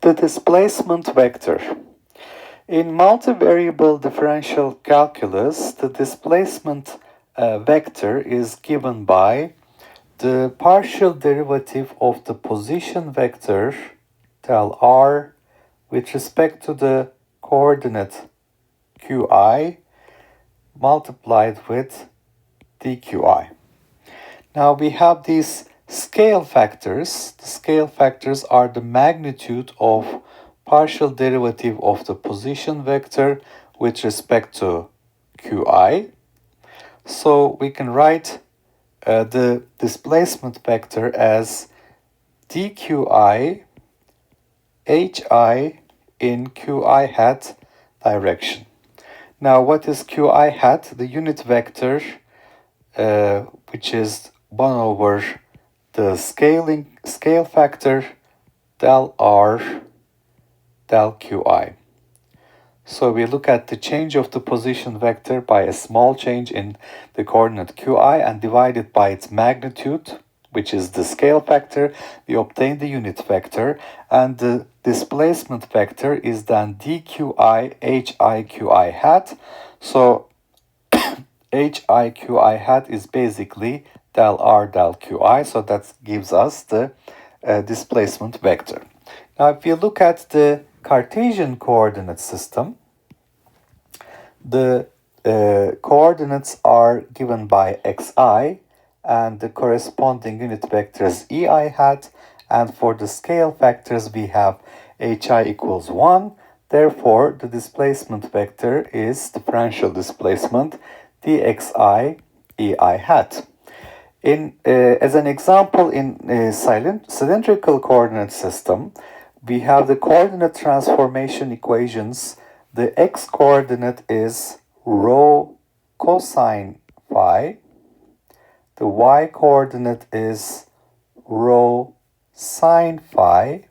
The displacement vector. In multivariable differential calculus, the displacement vector is given by the partial derivative of the position vector del r with respect to the coordinate qi multiplied with dqi. Now we have these scale factors. The scale factors are the magnitude of partial derivative of the position vector with respect to qi. So we can write the displacement vector as dqi hi in qi hat direction. Now what is qi hat? The unit vector which is 1 over the scale factor del r del qi. So we look at the change of the position vector by a small change in the coordinate qi and divide it by its magnitude, which is the scale factor. We obtain the unit vector, and the displacement vector is then dqi hi qi hat. So hi qi hat is basically del r del qi, so that gives us the displacement vector. Now if you look at the Cartesian coordinate system, the coordinates are given by xi and the corresponding unit vectors ei hat, and for the scale factors we have hi equals 1. Therefore, the displacement vector is differential displacement dxi ei hat. As an example, in a cylindrical coordinate system, we have the coordinate transformation equations. The x-coordinate is rho cosine phi. The y-coordinate is rho sine phi.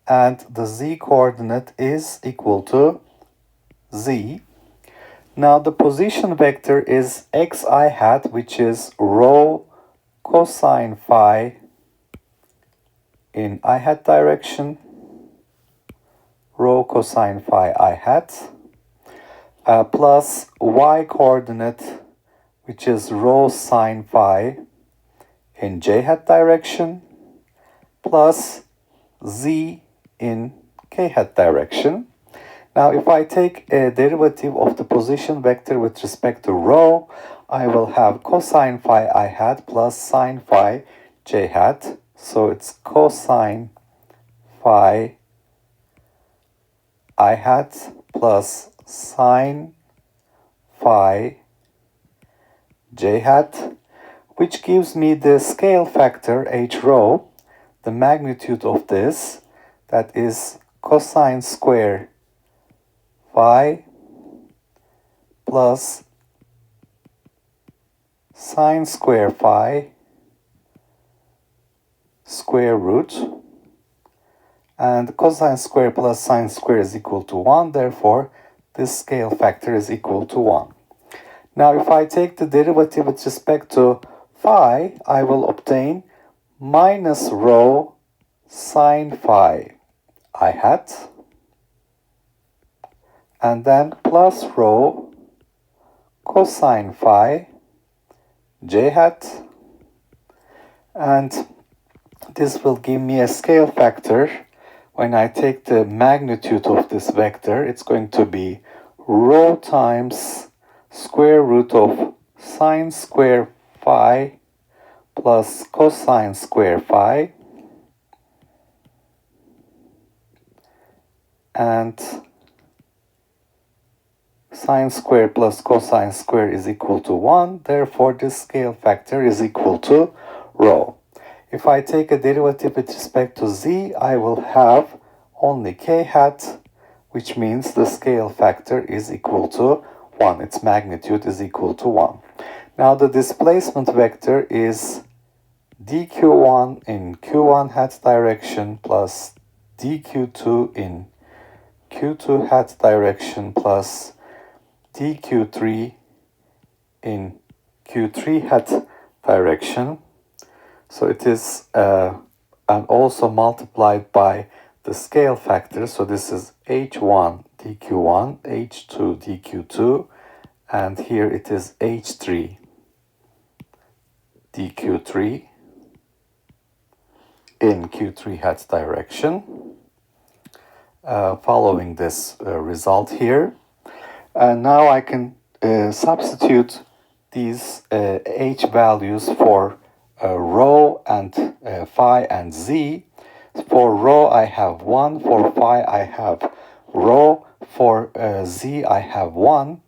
And the z-coordinate is equal to z. Now the position vector is xi hat, which is rho cosine phi in I hat direction, rho cosine phi I hat, plus y coordinate, which is rho sine phi in j hat direction, plus z in k hat direction. Now if I take a derivative of the position vector with respect to rho, I will have cosine phi I hat plus sine phi j hat. So it's cosine phi I hat plus sine phi j hat, which gives me the scale factor h rho, the magnitude of this, that is cosine square phi plus sine square phi square root, and cosine square plus sine square is equal to 1. Therefore, this scale factor is equal to 1. Now, if I take the derivative with respect to phi, I will obtain minus rho sine phi I hat, and then plus rho cosine phi j hat, and this will give me a scale factor. When I take the magnitude of this vector, it's going to be rho times square root of sine square phi plus cosine square phi, and sine square plus cosine square is equal to 1. Therefore, this scale factor is equal to rho. If I take a derivative with respect to z, I will have only k hat, which means the scale factor is equal to 1. Its magnitude is equal to 1. Now the displacement vector is dq1 in q1 hat direction plus dq2 in q2 hat direction plus dq3 in q3 hat direction. So it is and also multiplied by the scale factor. So this is h1 dq1, h2 dq2, and here it is h3 dq3 in q3 hat direction. Following this result here. And now I can substitute these h values for rho and phi and z. For rho I have 1, for phi I have rho, for z I have 1.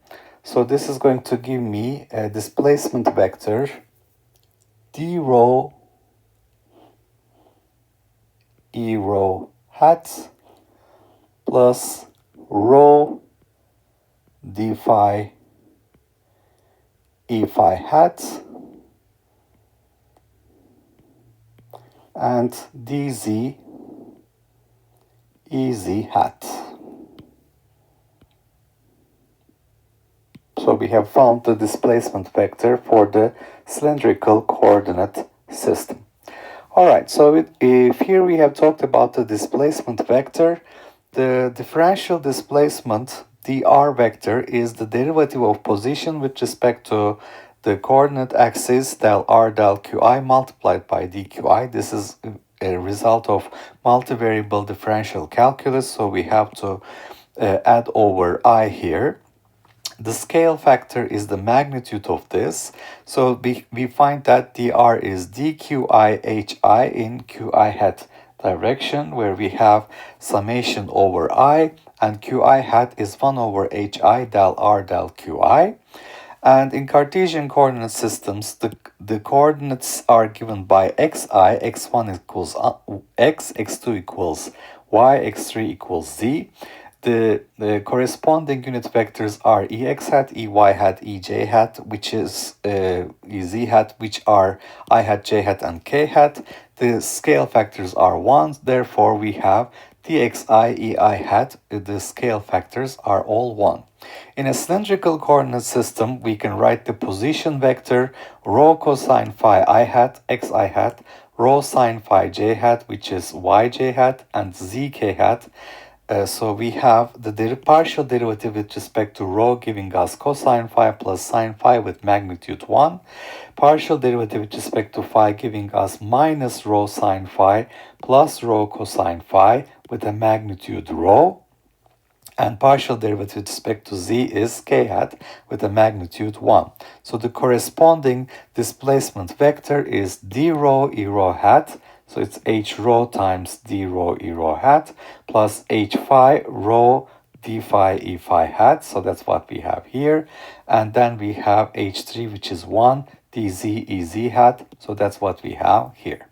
So this is going to give me a displacement vector d rho e rho hat plus rho d phi e phi hat and dz ez hat. So we have found the displacement vector for the cylindrical coordinate system. Alright, so if here we have talked about the displacement vector, the differential displacement dr vector is the derivative of position with respect to the coordinate axis del r del qi multiplied by dqi. This is a result of multivariable differential calculus, so we have to add over I here. The scale factor is the magnitude of this. So we find that dr is dqi hi in qi hat direction, where we have summation over I, and qi hat is 1 over hi del r del qi. And in Cartesian coordinate systems, the coordinates are given by xi, x1 equals x, x2 equals y, x3 equals z. The corresponding unit vectors are ex hat, ey hat, ej hat, which is ez hat, which are I hat, j hat, and k hat. The scale factors are 1, therefore we have dxi, ei hat, the scale factors are all 1. In a cylindrical coordinate system, we can write the position vector rho cosine phi I hat, xi hat, rho sine phi j hat, which is yj hat, and zk hat. So we have the partial derivative with respect to rho giving us cosine phi plus sine phi with magnitude 1. Partial derivative with respect to phi giving us minus rho sine phi plus rho cosine phi with a magnitude rho. And partial derivative with respect to z is k hat with a magnitude 1. So the corresponding displacement vector is d rho e rho hat. So it's h rho times d rho e rho hat plus h phi rho d phi e phi hat. So that's what we have here. And then we have h3, which is 1 dz ez hat. So that's what we have here.